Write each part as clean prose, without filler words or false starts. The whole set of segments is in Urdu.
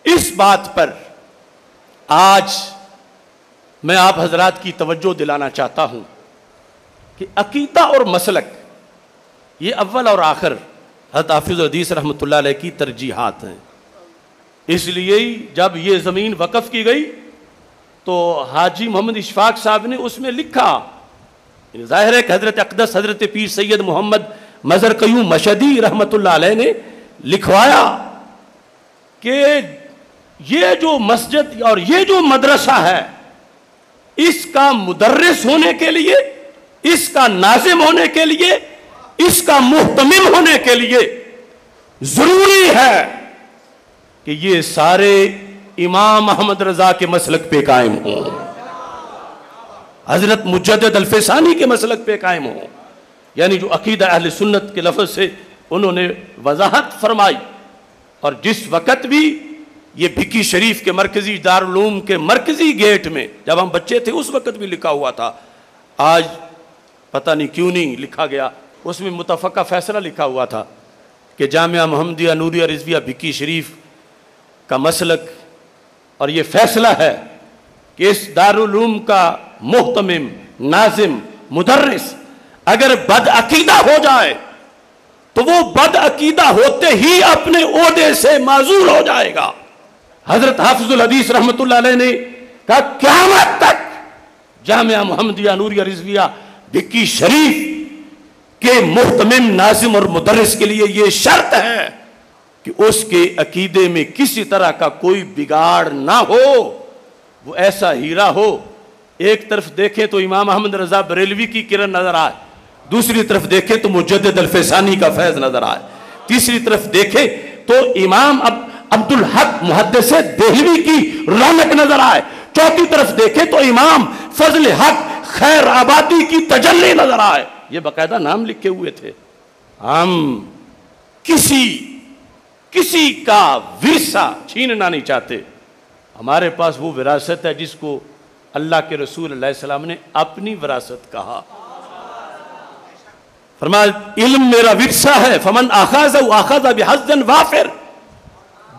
اس بات پر آج میں آپ حضرات کی توجہ دلانا چاہتا ہوں کہ عقیدہ اور مسلک یہ اول اور آخر حضرت حافظ الحدیث رحمۃ اللہ علیہ کی ترجیحات ہیں. اس لیے جب یہ زمین وقف کی گئی تو حاجی محمد اشفاق صاحب نے اس میں لکھا، ظاہر ہے کہ حضرت اقدس حضرت پیر سید محمد مظہر قیوم مشہدی رحمۃ اللہ علیہ نے لکھوایا کہ یہ جو مسجد اور یہ جو مدرسہ ہے، اس کا مدرس ہونے کے لیے، اس کا ناظم ہونے کے لیے، اس کا محتمم ہونے کے لیے ضروری ہے کہ یہ سارے امام احمد رضا کے مسلک پہ قائم ہوں، حضرت مجدد الفسانی کے مسلک پہ قائم ہوں. یعنی جو عقیدہ اہل سنت کے لفظ سے انہوں نے وضاحت فرمائی. اور جس وقت بھی یہ بھکی شریف کے مرکزی دارالعلوم کے مرکزی گیٹ میں جب ہم بچے تھے اس وقت بھی لکھا ہوا تھا، آج پتہ نہیں کیوں نہیں لکھا گیا، اس میں متفقہ فیصلہ لکھا ہوا تھا کہ جامعہ محمدیہ نوریہ رضویہ بھکی شریف کا مسلک اور یہ فیصلہ ہے کہ اس دارالعلوم کا محتمم، ناظم، مدرس اگر بد عقیدہ ہو جائے تو وہ بد عقیدہ ہوتے ہی اپنے عہدے سے معزول ہو جائے گا. حضرت حافظ الحدیث رحمۃ اللہ علیہ نے کہا قیامت تک جامعہ محمدیہ نوریہ رضویہ بھکی شریف کے محتمم، ناظم اور مدرس کے لیے یہ شرط ہے کہ اس کے عقیدے میں کسی طرح کا کوئی بگاڑ نہ ہو، وہ ایسا ہیرا ہو ایک طرف دیکھیں تو امام احمد رضا بریلوی کی کرن نظر آئے، دوسری طرف دیکھیں تو مجدد الفسانی کا فیض نظر آئے، تیسری طرف دیکھیں تو امام عبدالحق محدث دہلوی کی رونق نظر آئے، چوتھی طرف دیکھیں تو امام فضل حق خیر آبادی کی تجلی نظر آئے. یہ باقاعدہ نام لکھے ہوئے تھے. ہم کسی کا ورثہ چھیننا نہیں چاہتے. ہمارے پاس وہ وراثت ہے جس کو اللہ کے رسول علیہ السلام نے اپنی وراثت کہا. فرمایا علم میرا ورثہ ہے، فمن اخذ بحظ وافر،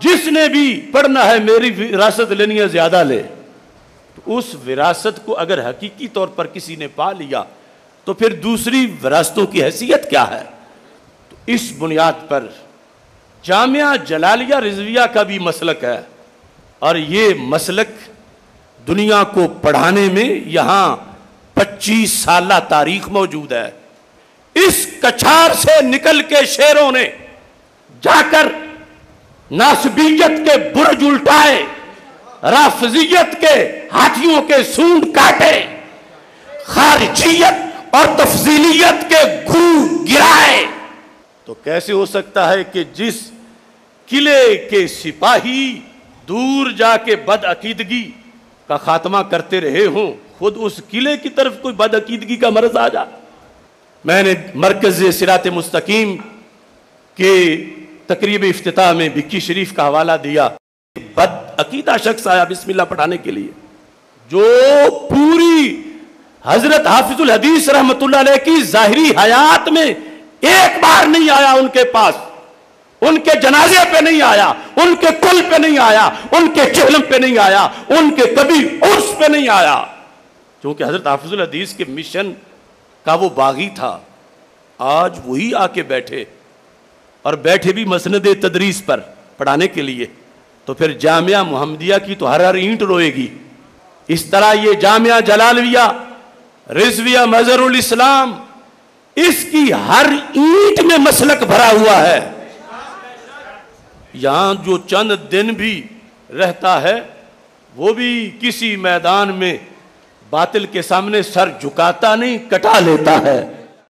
جس نے بھی پڑھنا ہے میری وراثت لینی ہے زیادہ لے. تو اس وراثت کو اگر حقیقی طور پر کسی نے پا لیا تو پھر دوسری وراثتوں کی حیثیت کیا ہے؟ تو اس بنیاد پر جامعہ جلالیہ رضویہ کا بھی مسلک ہے، اور یہ مسلک دنیا کو پڑھانے میں یہاں 25 سالہ تاریخ موجود ہے. اس کچھار سے نکل کے شیروں نے جا کر ناسبیت کے برج الٹائے، رافضیت کے ہاتھیوں کے سونڈ کاٹے، خارجیت اور تفضیلیت کے گھو گرائے. تو کیسے ہو سکتا ہے کہ جس قلعے کے سپاہی دور جا کے بد عقیدگی کا خاتمہ کرتے رہے ہوں، خود اس قلعے کی طرف کوئی بد عقیدگی کا مرض آ جائے؟ میں نے مرکز صراط مستقیم کے تقریب افتتاح میں بھکی شریف کا حوالہ دیا. بد عقیدہ شخص آیا بسم اللہ پڑھانے کے لیے، جو پوری حضرت حافظ الحدیث رحمۃ اللہ علیہ کی ظاہری حیات میں ایک بار نہیں آیا ان کے پاس، ان کے جنازے پہ نہیں آیا، ان کے کل پہ نہیں آیا، ان کے چہلم پہ نہیں آیا، ان کے کبھی عرس پہ نہیں آیا. کیونکہ حضرت حافظ الحدیث کے مشن کا وہ باغی تھا. آج وہی آ کے بیٹھے، اور بیٹھے بھی مسند تدریس پر پڑھانے کے لیے، تو پھر جامعہ محمدیہ کی تو ہر اینٹ روئے گی. اس طرح یہ جامعہ جلالویہ رضویہ مظہر الاسلام، اس کی ہر اینٹ میں مسلک بھرا ہوا ہے. یہاں جو چند دن بھی رہتا ہے وہ بھی کسی میدان میں باطل کے سامنے سر جھکاتا نہیں، کٹا لیتا ہے.